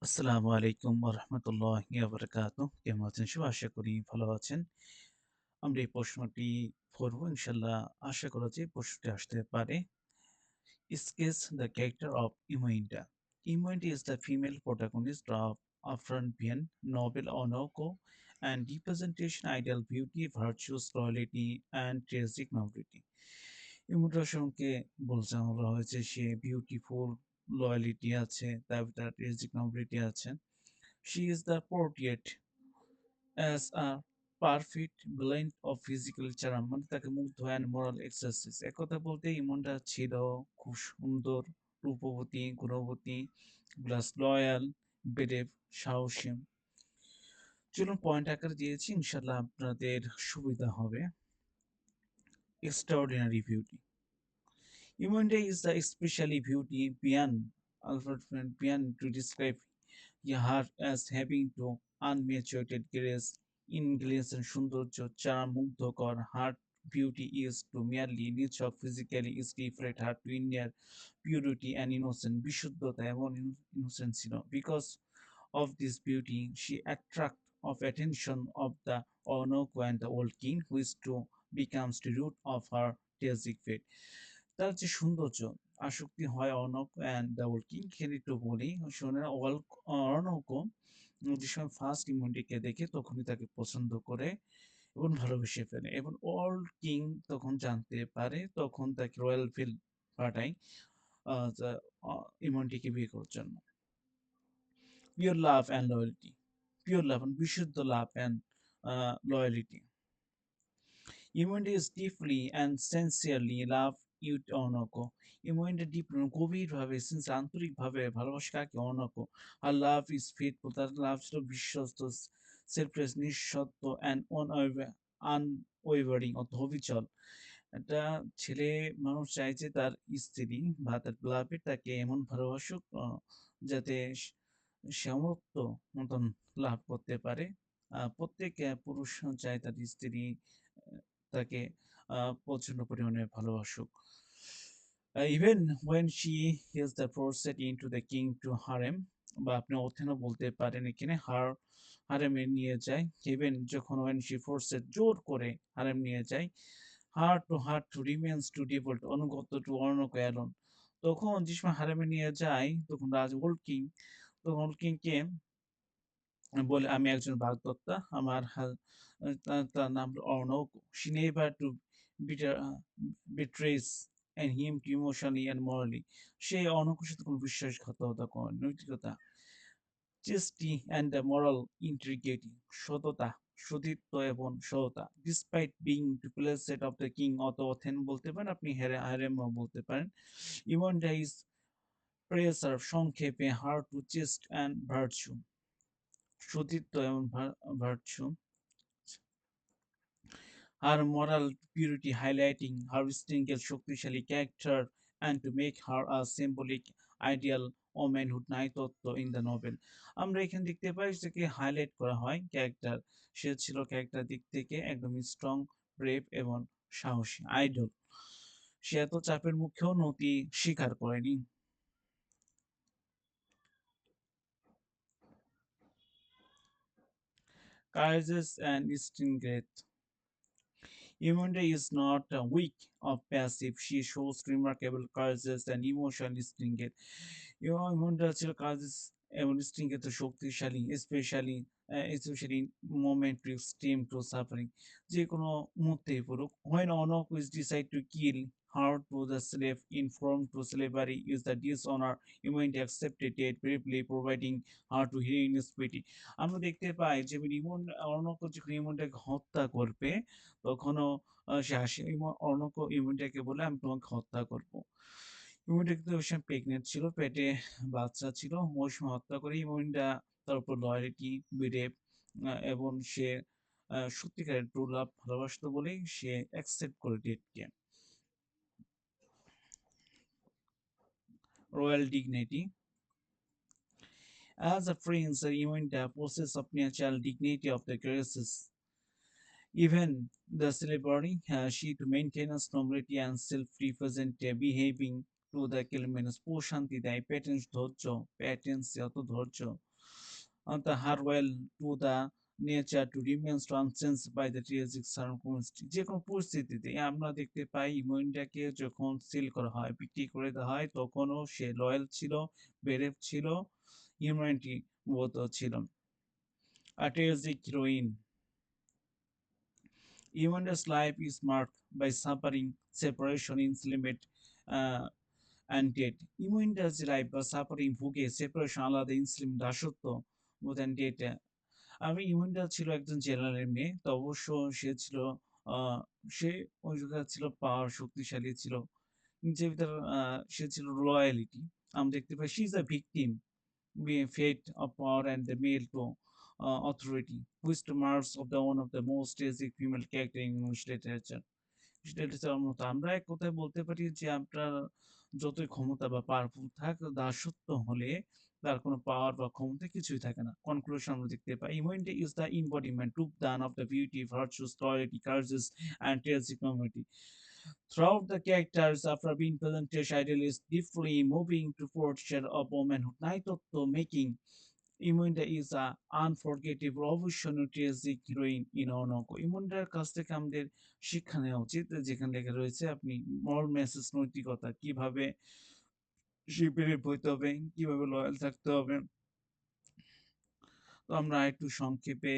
আসসালামু আলাইকুম ওয়া বারাকাতুহু। কেমন আছেন সবাই? আশা করি ভালো আছেন। আমরা এই প্রশ্নটি করব ইনশাআল্লাহ। আশা করা যায় প্রশ্নটি আসতে পারে। Sketch the character of Imelda. Imelda is the female protagonist of Afranbian novel Onoko and representation ideal beauty, virtues, loyalty and tragic nobility. ইমোটার সঙ্গে বোঝানো হয়েছে সে বিউটিফুল, লয়ালিটি আছে, তারপর তার ট্রেজিক নোবিলিটি আছে। She is the portrait as a perfect blend of physical charm, মানে তাকে মুগ্ধ and moral exercise। একথা বলতে ইমনটা ছিল খুব সুন্দর, রূপবতী, গুণবতী, প্লাস লয়াল, ব্রেভ, সাহসী। চলুন পয়েন্ট আকারে দিয়েছি, ইনশাল্লাহ আপনাদের সুবিধা হবে। Extraordinary beauty. Imonde is the especially beauty beyond Alfred beyond to describe her as having to unmatured grace, intelligence সৌন্দর্য, charm মুগ্ধকর, heart beauty is to merely নিছক physically is different her to inner purity and innocence বিশুদ্ধতা এবং innocence ছিল। Because of this beauty she attract of attention of the Onoko and the old king which to becomes the root of her tragic fate। তার যে সৌন্দর্য আসক্তি হয় Arnab and the old king এখানে একটু বলি শোনে অর্ণবও যে সময় ফার্স্ট ইমন্ডিকে দেখে তখনই তাকে পছন্দ করে এবং ভালোবেসে ফেলে এবং ওল্ড কিং তখন জানতে পারে, তখন তাকে রয়্যাল ফিল পাঠায় ইমন্ডিকে বিয়ে করার জন্য। Pure love and loyalty, pure love বিশুদ্ধ লাভ অ্যান্ড লয়্যালিটি। ইমন্ডি is deeply and sincerely love you Arnab. ইমন্ডি ডিপ গভীরভাবে আন্তরিকভাবে ভালোবাসে কাকে? অর্ণব। আর লাভ ইজ ফেথফুল, তার লাভ ছিল বিশ্বস্ত, সেলফলেস নিঃস্বার্থ অ্যান্ড আনওয়েভারিং অবিচল। একটা ছেলে মানুষ চায় যে তার স্ত্রী বা তার বেলাভেট তাকে এমন ভালোবাসুক যাতে সামর্থ্য মতন লাভ করতে পারে। প্রত্যেক পুরুষ চায় তার স্ত্রী তাকে প্রচন্ড পরিমাণে ভালোবাসুক। Even when she is the forced into the king to harem, বা আপনি অথেনও বলতে পারেন এখানে হারেমে নিয়ে যায়। ইভেন যখন when she forced জোর করে হারেম নিয়ে যায়, heart to remains to devote অনুগত to অর্ণক অ্যালন। তখন যে সময় হারেমে নিয়ে যায় তখন ওল্ড কিং তখন ওল্ড কিংকে বলে আমি একজন বাগদত্তা, আমার তার নাম Arnab. She never to betrays and him to emotionally and morally, সে অর্ণবের সাথে কোনো বিশ্বাসঘাতকতা করে নৈতিকতা। Chastity and the moral integrity, সততা, সতীত্ব এবং সততা। Despite being to placed of the king অথবা অথেন বলতে পারেন, আপনি হারেমও বলতে পারেন। Imonda is preserve সংক্ষেপে her to chaste and virtue, সতীত্ব এবং virtue. Her moral purity highlighting her stringent শক্তিশালী character and to make her a symbolic ideal womanhood নারীতত্ত্ব in the novel। আমরা এখানে দেখতে পাই যাকে হাইলাইট করা হয় ক্যারেক্টার, সে ছিল ক্যারেক্টার দিক থেকে একদম স্ট্রং, ব্রেভ এবং সাহসী আইডল। সে এত চাপের মুখেও নতি স্বীকার করেনি। Courageous and stringent, Yamunda is not weak or passive. She shows remarkable courage and emotional strength. Yamunda ছিল courageous এবং strength শক্তিশালী, especially in moment to extreme to suffering, যে কোনো মুহূর্তেই পড়ুক। When Onok is decide to kill her to the slave, informed to slavery is the dishonor, Yamunda accepted it bravely, providing her to heroin's pity। আমরা দেখতে পাই যে অর্ণব যখন ইমনটাকে হত্যা করবে তখনও সে হাসি অর্ণব ইমনটাকে বলে আমি তোমাকে হত্যা করব। ইমনটা কিন্তু ওই সময় প্রেগনেন্ট ছিল, পেটে বাচ্চা ছিল, ওই সময় হত্যা করে ইমনটা তার উপর লয়ালিটি বিরেপ এবং সে সত্যিকারের ট্রু লাভ ভালোবাসতো বলেই সে অ্যাকসেপ্ট করে ডেটকে। Royal dignity, as a prince, Imonda possesses of natural dignity of the graces. Even the celebrity, she to maintain a nobility and self-represent behaving to the Kilmenos, প্রশান্তি দেয়, প্যাটেন্স ধৈর্য, প্যাটেন্স অত ধৈর্য। the Harwell to the nature to remains unchanged by the tragic circumstances যেকোনো পরিস্থিতিতে আমরা দেখতে পাই ইমোইনটাকে যখন সিল করা হয়, বিক্রি করে দেওয়া হয় তখনও সে লয়াল ছিল, ব্রেভ ছিল, হিউম্যানিটি বোধ ছিল। A tragic heroine. Evander's life is marked by suffering, separation, enslavement, uh, and death. ইমোইন্ডাস লাইফ বা সাফারিং ভুগে সেপারেশন আলাদা ইনসলিম দাসত্ব বোধ অ্যান্ড ডেট। আমি ইমোইন্ডা ছিল একজন জেনারেলের মেয়ে তো অবশ্য সে ছিল আহ, সে ওই যুগে ছিল পাওয়ার শক্তিশালী ছিল নিজের ভিতর সে ছিল রয়্যালিটি আমরা দেখতে পাই she is a victim fate of power and the male to authority, which marks of the one of the most tragic female character in English literature. Literature মতো আমরা এক কথায় বলতে পারি যে আপনার যতই ক্ষমতা বা পাওয়ারফুল থাক দাসত্ব হলে তার কোনো পাওয়ার বা ক্ষমতা কিছুই থাকে না। কনক্লুশন আমরা দেখতে পাই ইমোয়েন্টে ইজ দ্য ইম্বডিমেন্ট টুপ দান of the beauty virtues loyalty courage and tragic community throughout the characters after being presented ideal is deeply moving to portrait of womanhood নাইতত্ব মেকিং ইমুন্ডা ইজ আ আনফরগেটেবল অবিস্মরণীয় tragic heroine in অনক ইমুন্ডার কাছ থেকে আমাদের শিক্ষা নেওয়া উচিত যেখানে লেখা রয়েছে আপনি মরাল মেসেজ নৈতিকতা কিভাবে শিল্পের হইতে হবে কিভাবে লয়াল থাকতে হবে তো আমরা একটু সংক্ষেপে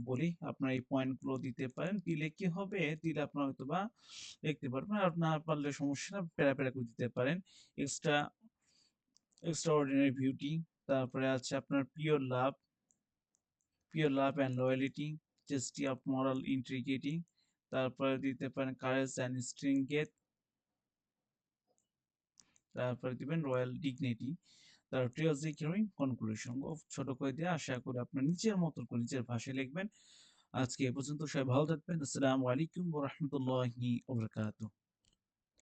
বলি আপনার এই পয়েন্টগুলো দিতে পারেন দিলে কি হবে দিলে আপনার হয়তো বা লিখতে পারবেন আর না পারলে সমস্যা না প্যারা প্যারা করে দিতে পারেন এক্সট্রা এক্সট্রাঅর্ডিনারি বিউটি তারপরে আছে আপনার pure love and loyalty chastity of moral integrity তারপরে দিতে পারেন কারেজ অ্যান্ড স্ট্রিংগেথ তারপরে দিবেন রয়্যাল ডিগনিটি তার ট্রিলজি হিরোইন কনক্লুশন ছোট করে দিয়ে আশা করি আপনার নিজের মতো করে নিজের ভাষায় লিখবেন আজকে এ পর্যন্ত সবাই ভালো থাকবেন আসসালামু আলাইকুম ওয়া রাহমাতুল্লাহি ওয়া বারাকাতুহু